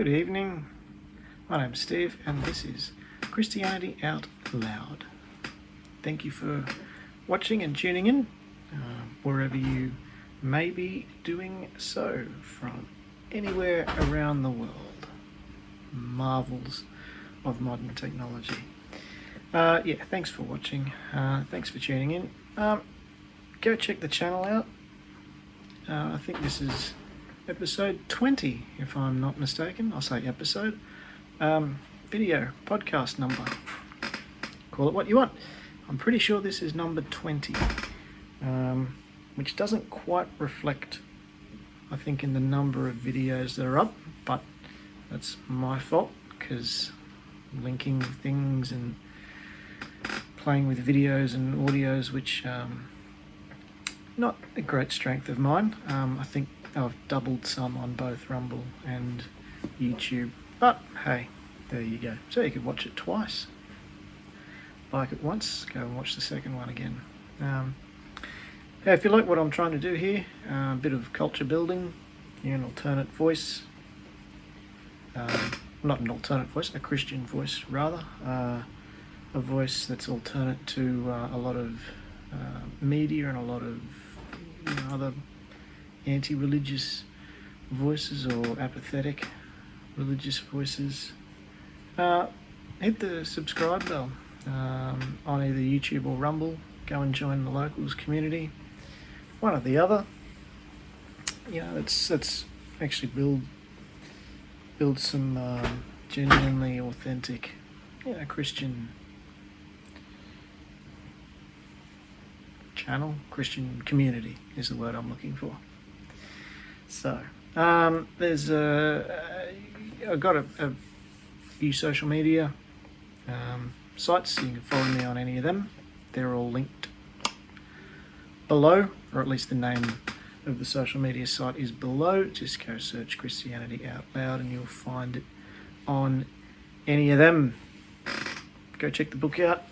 Good evening. My name's Steve, and this is Christianity Out Loud. Thank you for watching and tuning in, wherever you may be doing so from anywhere around the world. Marvels of modern technology. Thanks for watching. Thanks for tuning in. Go check the channel out. I think this is episode 20, if I'm not mistaken. I'll say episode. Video, podcast number. Call it what you want. I'm pretty sure this is number 20, which doesn't quite reflect, I think, in the number of videos that are up, but that's my fault, because linking things and playing with videos and audios, which not a great strength of mine. I think I've doubled some on both Rumble and YouTube, but hey, there you go. So you could watch it twice. Like it once, go and watch the second one again. If you like what I'm trying to do here, a bit of culture building, an alternate voice, not an alternate voice, a Christian voice rather, a voice that's alternate to a lot of media and a lot of other anti-religious voices or apathetic religious voices. Hit the subscribe bell on either YouTube or Rumble. Go and join the locals community, one or the other. Let's actually build some genuinely authentic, Christian channel. Christian community is the word I'm looking for. So there's I've got a few social media sites. You can follow me on any of them. They're all linked below, or at least the name of the social media site is below. Just go search Christianity Out Loud and you'll find it on any of them. Go check the book out.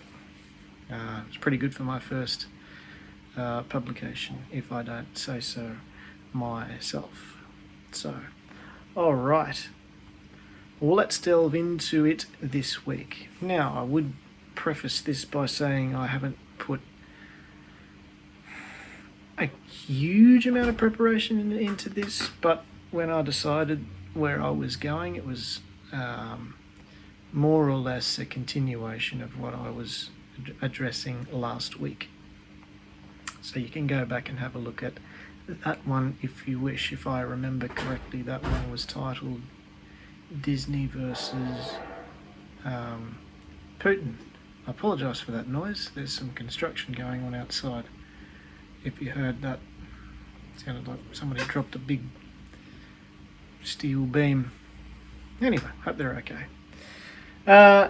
It's pretty good for my first publication, if I don't say so myself. So, all right. Well, let's delve into it this week. Now, I would preface this by saying I haven't put a huge amount of preparation into this, but when I decided where I was going, it was more or less a continuation of what I was addressing last week. So you can go back and have a look at that one if you wish. If I remember correctly, that one was titled Disney versus Putin. I apologise for that noise. There's some construction going on outside. If you heard that, it sounded like somebody dropped a big steel beam. Anyway, hope they're okay.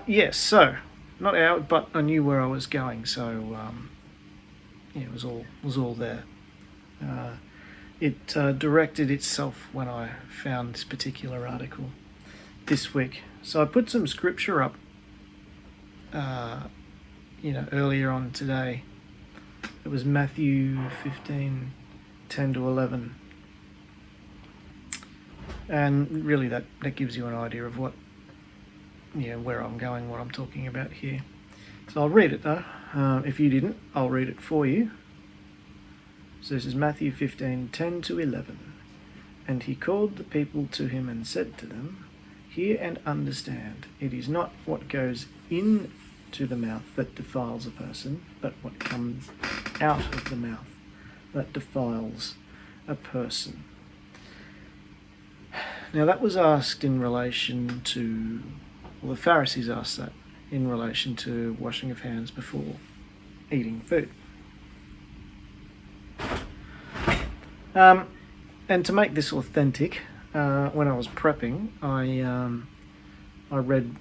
Yes, so not out, but I knew where I was going, so it was all there. It directed itself when I found this particular article this week. So I put some scripture up, earlier on today. It was Matthew 15:10-11. And really that gives you an idea of what, where I'm going, what I'm talking about here. So I'll read it though. If you didn't, I'll read it for you. So this is Matthew 15:10-11. And he called the people to him and said to them, "Hear and understand. It is not what goes into the mouth that defiles a person, but what comes out of the mouth that defiles a person." Now that was asked in relation to, the Pharisees asked that in relation to washing of hands before eating food. And to make this authentic, when I was prepping, I read,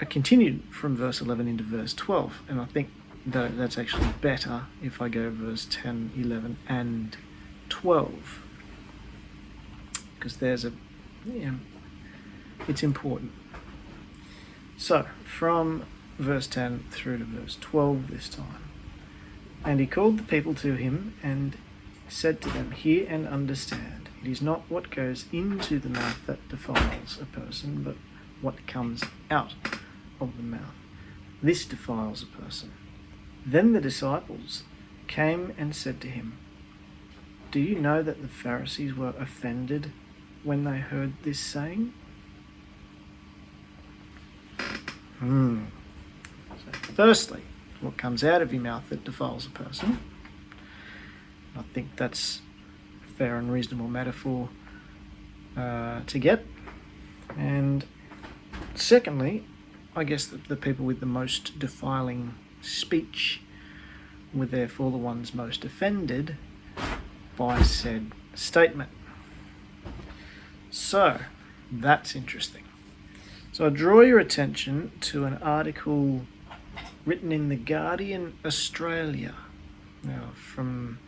I continued from verse 11 into verse 12, and I think that that's actually better if I go verse 10, 11, and 12, because there's it's important. So, from verse 10 through to verse 12 this time. And he called the people to him and said to them, "Hear and understand. It is not what goes into the mouth that defiles a person, but what comes out of the mouth. This defiles a person. Then the disciples came and said to him, "Do you know that the Pharisees were offended when they heard this saying?" So firstly, what comes out of your mouth that defiles a person. I think that's a fair and reasonable metaphor to get. And secondly, I guess that the people with the most defiling speech were therefore the ones most offended by said statement. So, that's interesting. So I draw your attention to an article written in The Guardian Australia. Now, from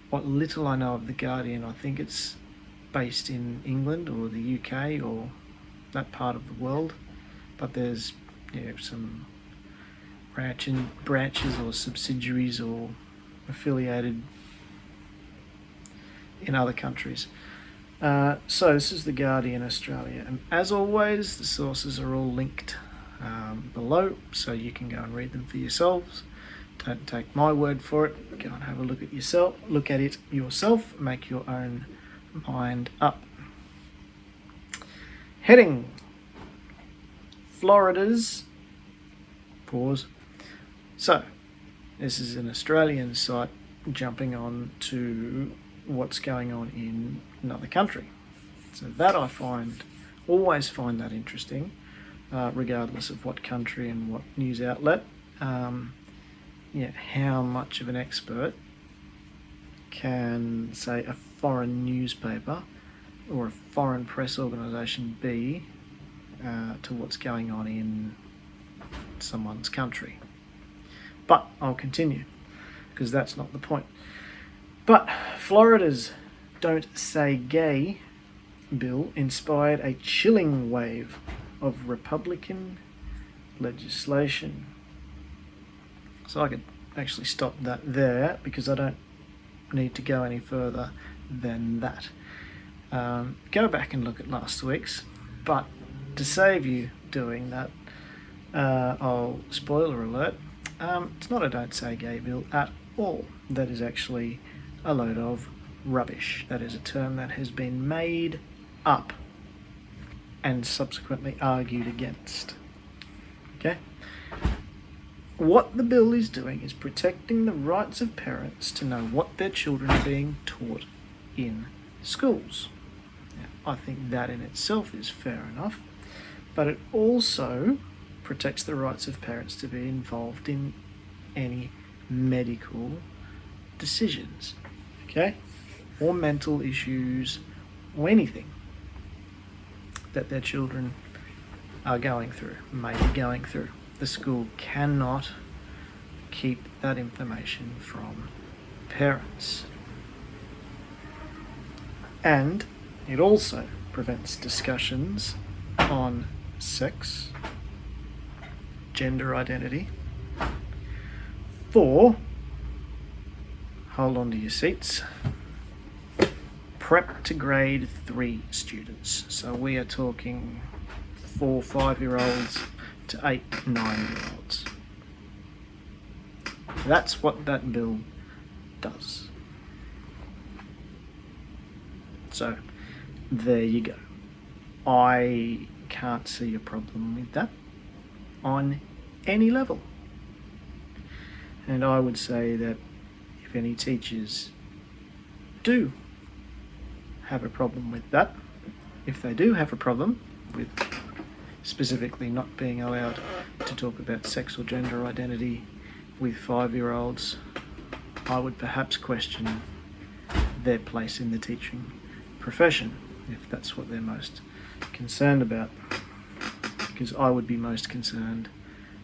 what little I know of The Guardian, I think it's based in England or the UK or that part of the world, but there's some branches or subsidiaries or affiliated in other countries. So this is The Guardian Australia, and as always the sources are all linked below, so you can go and read them for yourselves. Don't take my word for it. Go and have a look at it yourself, make your own mind up. Heading: Florida's pause. So this is an Australian site jumping on to what's going on in another country. So that I always find that interesting, regardless of what country and what news outlet. How much of an expert can, say, a foreign newspaper or a foreign press organisation be to what's going on in someone's country. But I'll continue, because that's not the point. But Florida's Don't Say Gay bill inspired a chilling wave of Republican legislation. So I could actually stop that there, because I don't need to go any further than that. Go back and look at last week's, but to save you doing that, I'll spoiler alert, it's not a Don't Say Gay bill at all. That is actually a load of rubbish. That is a term that has been made up and subsequently argued against. Okay? What the bill is doing is protecting the rights of parents to know what their children are being taught in schools. Now, I think that in itself is fair enough, but it also protects the rights of parents to be involved in any medical decisions, okay, or mental issues, or anything that their children are going through, may be going through. The school cannot keep that information from parents. And it also prevents discussions on sex, gender identity, for, hold on to your seats, prep to grade 3 students. So we are talking 4 5-year-olds to 8 9-year-olds. That's what that bill does. So there you go. I can't see a problem with that on any level. And I would say that if any teachers do have a problem with that, if they do have a problem with specifically not being allowed to talk about sex or gender identity with 5-year-olds, I would perhaps question their place in the teaching profession, if that's what they're most concerned about. Because I would be most concerned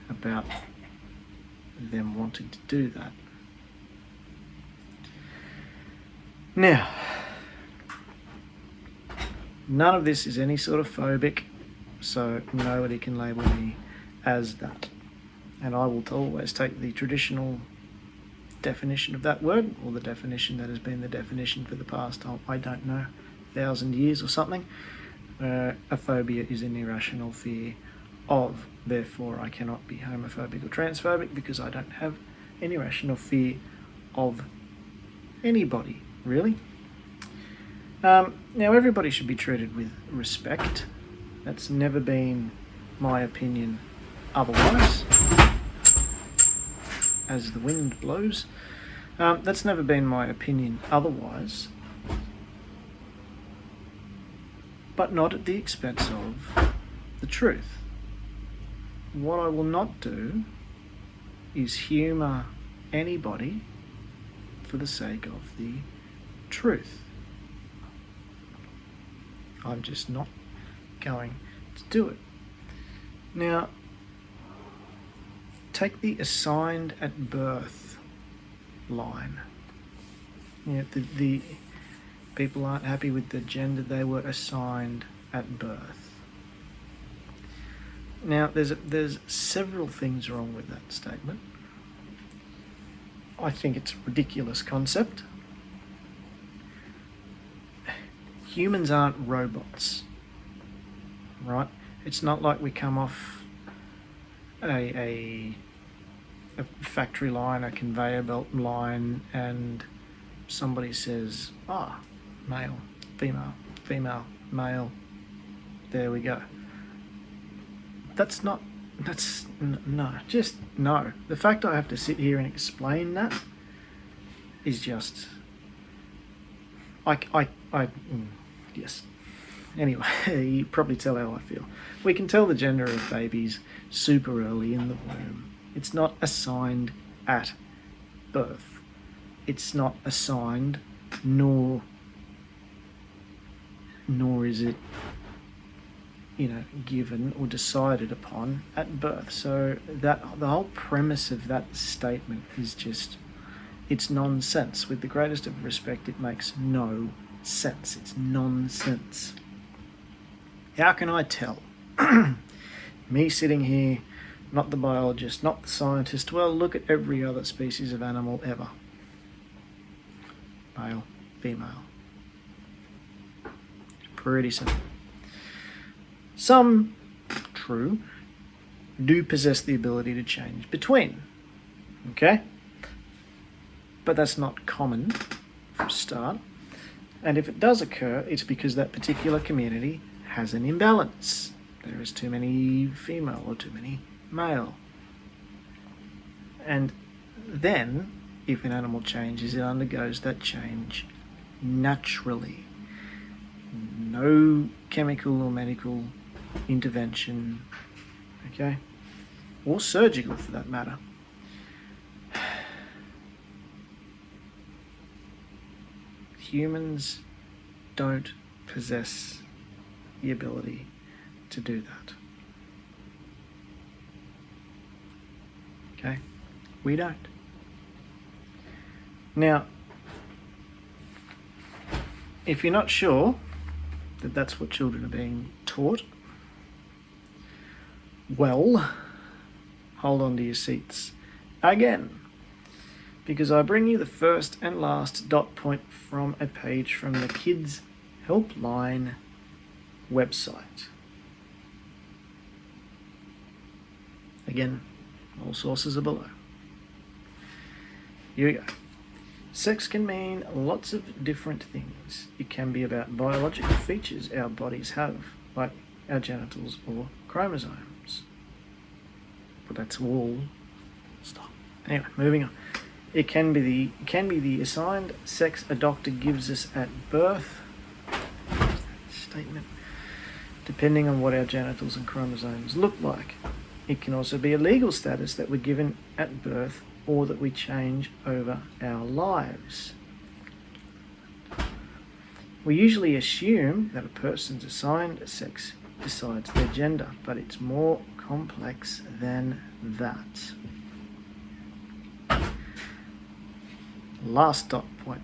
about them wanting to do that. Now, none of this is any sort of phobic, so nobody can label me as that. And I will always take the traditional definition of that word, or the definition that has been the definition for the past, I don't know, 1,000 years or something. A phobia is an irrational fear of. Therefore, I cannot be homophobic or transphobic because I don't have an irrational fear of anybody, really. Now, everybody should be treated with respect. That's never been my opinion otherwise. As the wind blows. That's never been my opinion otherwise. But not at the expense of the truth. What I will not do is humour anybody for the sake of the truth. I'm just not going to do it. Now, take the assigned at birth line. The people aren't happy with the gender they were assigned at birth. Now, there's several things wrong with that statement. I think it's a ridiculous concept. Humans aren't robots, right? It's not like we come off a factory line, a conveyor belt line, and somebody says, male, female, female, male, there we go. No. The fact I have to sit here and explain that is just, yes. Anyway, you probably tell how I feel. We can tell the gender of babies super early in the womb. It's not assigned at birth. It's not assigned, nor is it, given or decided upon at birth. So that the whole premise of that statement is just, it's nonsense. With the greatest of respect, it makes no sense. It's nonsense. How can I tell? Me sitting here, not the biologist, not the scientist, well, look at every other species of animal ever. Male, female. Pretty simple. Some, true, do possess the ability to change between. Okay? But that's not common for a start. And if it does occur, it's because that particular community has an imbalance. There is too many female or too many male. And then, if an animal changes, it undergoes that change naturally. No chemical or medical intervention, okay? Or surgical for that matter. Humans don't possess the ability to do that. Okay? We don't. Now, if you're not sure that that's what children are being taught, well, hold on to your seats again, because I bring you the first and last dot point from a page from the Kids Helpline website. Again, all sources are below. Here we go. Sex can mean lots of different things. It can be about biological features our bodies have, like our genitals or chromosomes. But that's all. Stop. Anyway, moving on. It can be the assigned sex a doctor gives us at birth. Statement. Depending on what our genitals and chromosomes look like. It can also be a legal status that we're given at birth or that we change over our lives. We usually assume that a person's assigned sex decides their gender, but it's more complex than that. Last dot point.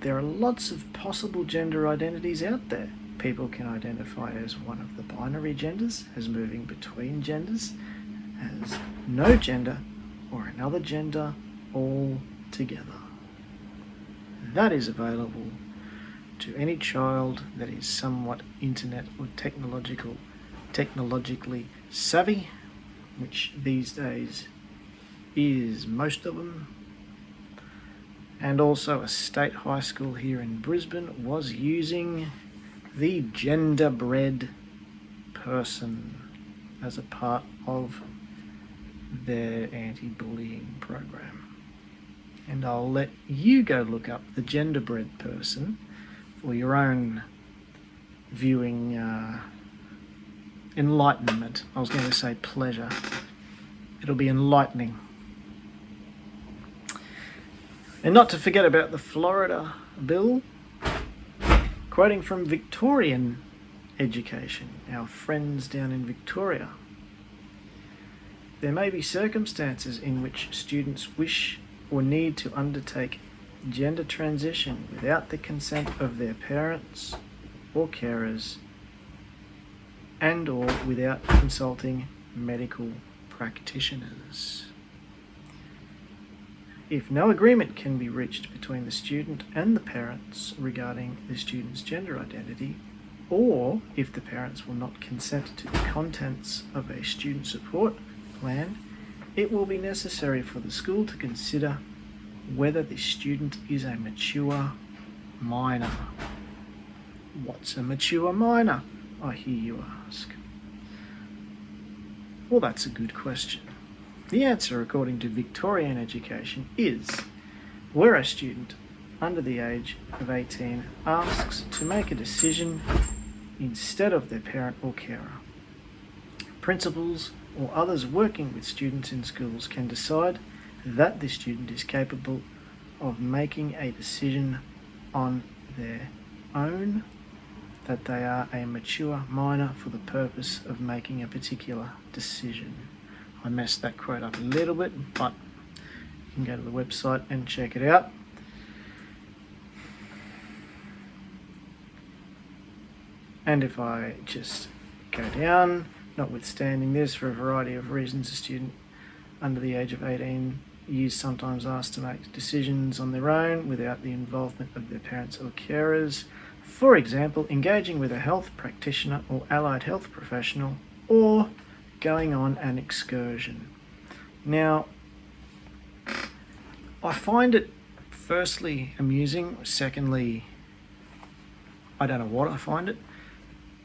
There are lots of possible gender identities out there. People can identify as one of the binary genders, as moving between genders, as no gender, or another gender altogether. That is available to any child that is somewhat internet or technologically savvy, which these days is most of them. And also a state high school here in Brisbane was using the Genderbread person as a part of their anti-bullying program. And I'll let you go look up the Genderbread person for your own viewing enlightenment. I was going to say pleasure. It'll be enlightening. And not to forget about the Florida bill, quoting from Victorian Education, our friends down in Victoria. There may be circumstances in which students wish or need to undertake gender transition without the consent of their parents or carers and or without consulting medical practitioners. If no agreement can be reached between the student and the parents regarding the student's gender identity, or if the parents will not consent to the contents of a student support plan, it will be necessary for the school to consider whether the student is a mature minor. What's a mature minor, I hear you ask? Well, that's a good question. The answer, according to Victorian Education, is where a student under the age of 18 asks to make a decision instead of their parent or carer. Principals or others working with students in schools can decide that the student is capable of making a decision on their own, that they are a mature minor for the purpose of making a particular decision. I messed that quote up a little bit, but you can go to the website and check it out. And if I just go down, notwithstanding this, for a variety of reasons, a student under the age of 18 is sometimes asked to make decisions on their own without the involvement of their parents or carers. For example, engaging with a health practitioner or allied health professional, or going on an excursion. Now, I find it firstly amusing, secondly, I don't know what I find it,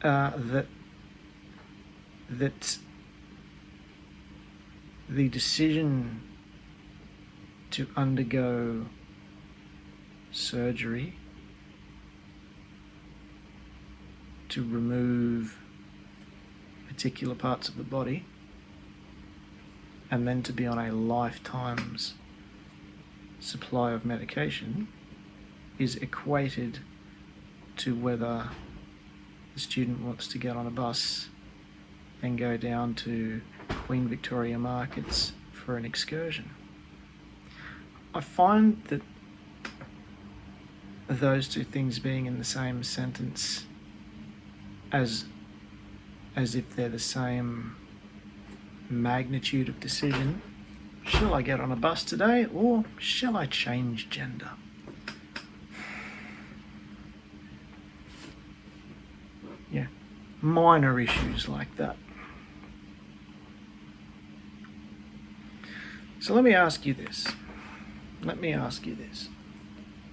that the decision to undergo surgery to remove particular parts of the body and then to be on a lifetime's supply of medication is equated to whether the student wants to get on a bus and go down to Queen Victoria Markets for an excursion. I find that those two things being in the same sentence as if they're the same magnitude of decision. Shall I get on a bus today, or shall I change gender? Yeah, minor issues like that. So let me ask you this.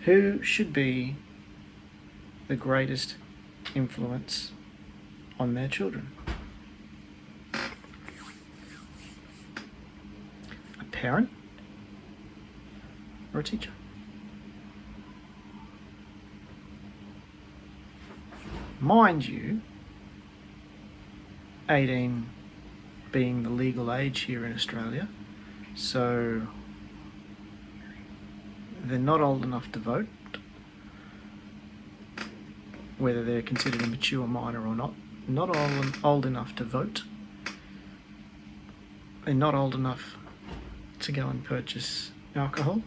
Who should be the greatest influence on their children? A parent or a teacher? Mind you, 18 being the legal age here in Australia, so they're not old enough to vote, whether they're considered a mature minor or not. Not old enough to vote. They're not old enough to go and purchase alcohol.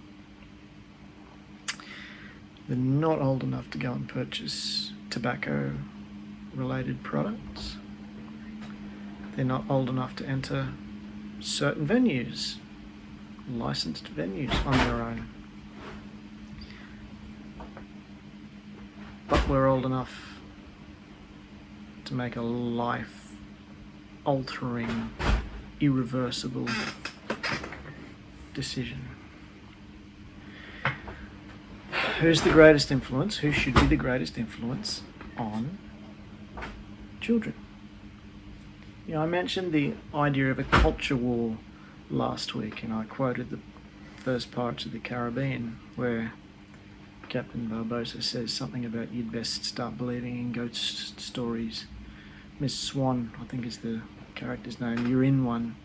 They're not old enough to go and purchase tobacco-related products. They're not old enough to enter certain venues, licensed venues on their own. But we're old enough to make a life-altering, irreversible decision. Who's the greatest influence? Who should be the greatest influence on children? You know, I mentioned the idea of a culture war last week, and I quoted the first Pirates of the Caribbean, where Captain Barbossa says something about you'd best start believing in ghost stories. Miss Swan, I think is the character's name, you're in one.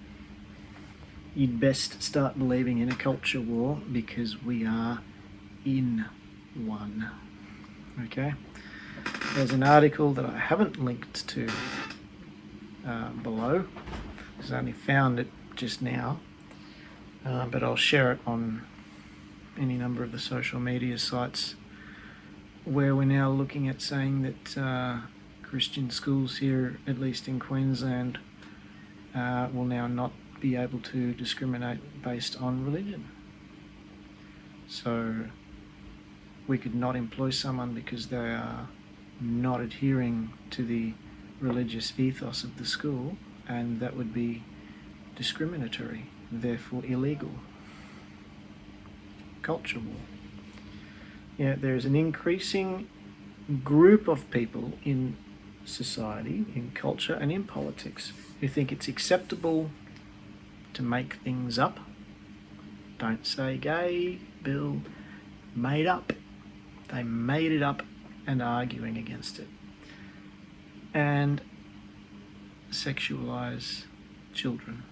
You'd best start believing in a culture war because we are in one. Okay? There's an article that I haven't linked to below, because I only found it just now, but I'll share it on any number of the social media sites, where we're now looking at saying that Christian schools here, at least in Queensland, will now not be able to discriminate based on religion. So we could not employ someone because they are not adhering to the religious ethos of the school, and that would be discriminatory, therefore illegal. Culture war. Yeah, there's an increasing group of people in society, in culture and in politics, who think it's acceptable to make things up. Don't say gay, Bill. Made up. They made it up and are arguing against it. And sexualize children.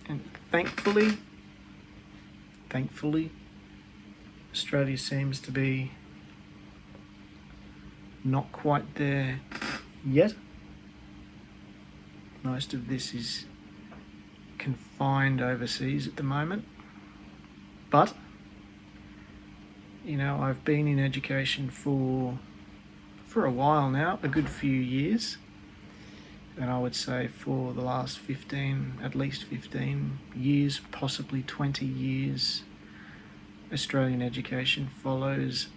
And thankfully, Australia seems to be not quite there yet. Most of this is confined overseas at the moment. But, you know, I've been in education for a while now, a good few years. And I would say for the last at least 15 years, possibly 20 years, Australian education follows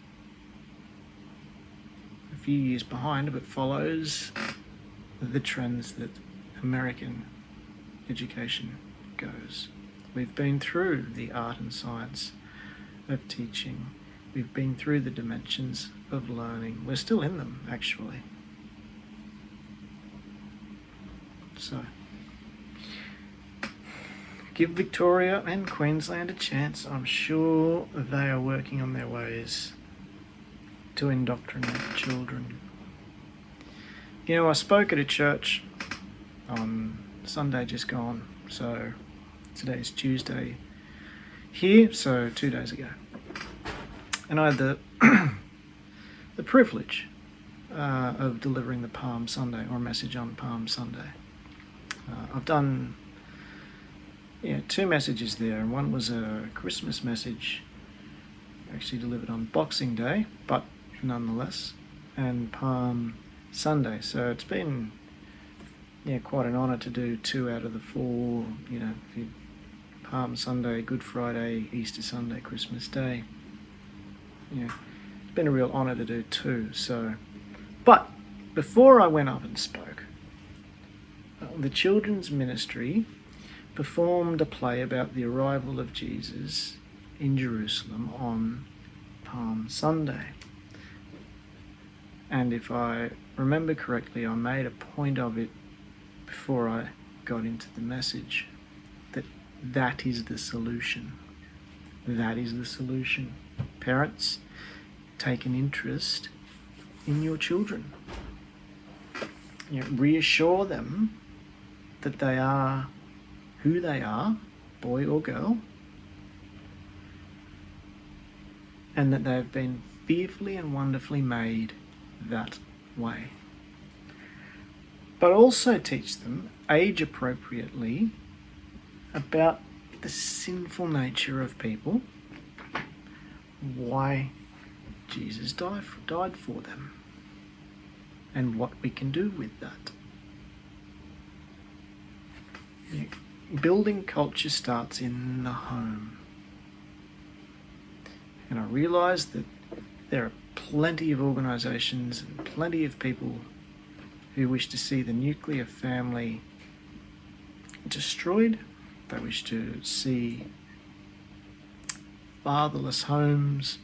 a few years behind, but follows the trends that American education goes. We've been through the art and science of teaching. We've been through the dimensions of learning. We're still in them, actually. So, give Victoria and Queensland a chance. I'm sure they are working on their ways to indoctrinate children. You know, I spoke at a church on Sunday just gone, so today's Tuesday here, so 2 days ago. And I had the privilege of delivering the Palm Sunday, or a message on Palm Sunday. I've done 2 messages there, and one was a Christmas message, actually delivered on Boxing Day, but nonetheless, and Palm Sunday. So it's been quite an honour to do 2 out of the 4, Palm Sunday, Good Friday, Easter Sunday, Christmas Day. It's been a real honour to do 2. So, but before I went up and spoke, the children's ministry performed a play about the arrival of Jesus in Jerusalem on Palm Sunday. And if I remember correctly, I made a point of it before I got into the message, that is the solution. That is the solution. Parents, take an interest in your children. Reassure them that they are who they are, boy or girl, and that they have been fearfully and wonderfully made that way. But also teach them, age appropriately, about the sinful nature of people, why Jesus died for them, and what we can do with that. Building culture starts in the home. And I realise that there are plenty of organisations and plenty of people who wish to see the nuclear family destroyed. They wish to see fatherless homes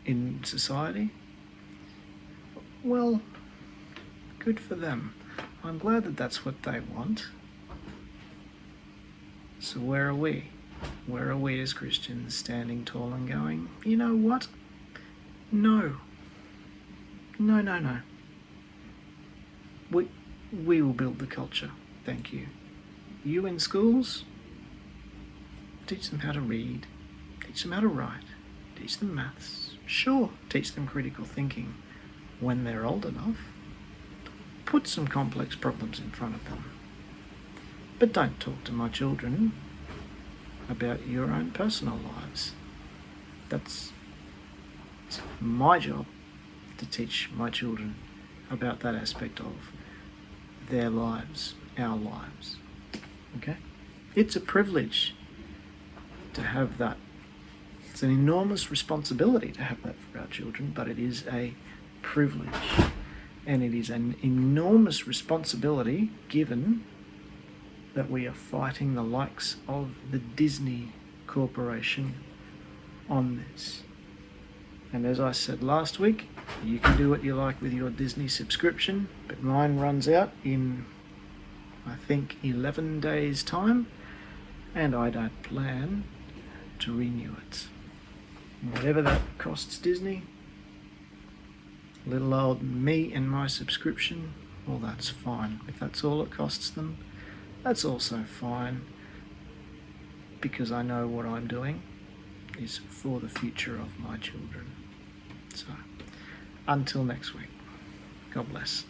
in society. Well, good for them. I'm glad that that's what they want. So where are we? Where are we as Christians standing tall and going, you know what? No. No. We will build the culture. Thank you. You in schools, teach them how to read, teach them how to write, teach them maths. Sure, teach them critical thinking when they're old enough. Put some complex problems in front of them. But don't talk to my children about your own personal lives. It's my job to teach my children about that aspect of their lives, our lives. Okay? It's a privilege to have that. It's an enormous responsibility to have that for our children, but it is a privilege. And it is an enormous responsibility given that we are fighting the likes of the Disney Corporation on this. And as I said last week, you can do what you like with your Disney subscription, but mine runs out in, I think, 11 days' time, and I don't plan to renew it. Whatever that costs Disney, little old me and my subscription, well, that's fine. If that's all it costs them, that's also fine, because I know what I'm doing is for the future of my children. So, until next week, God bless.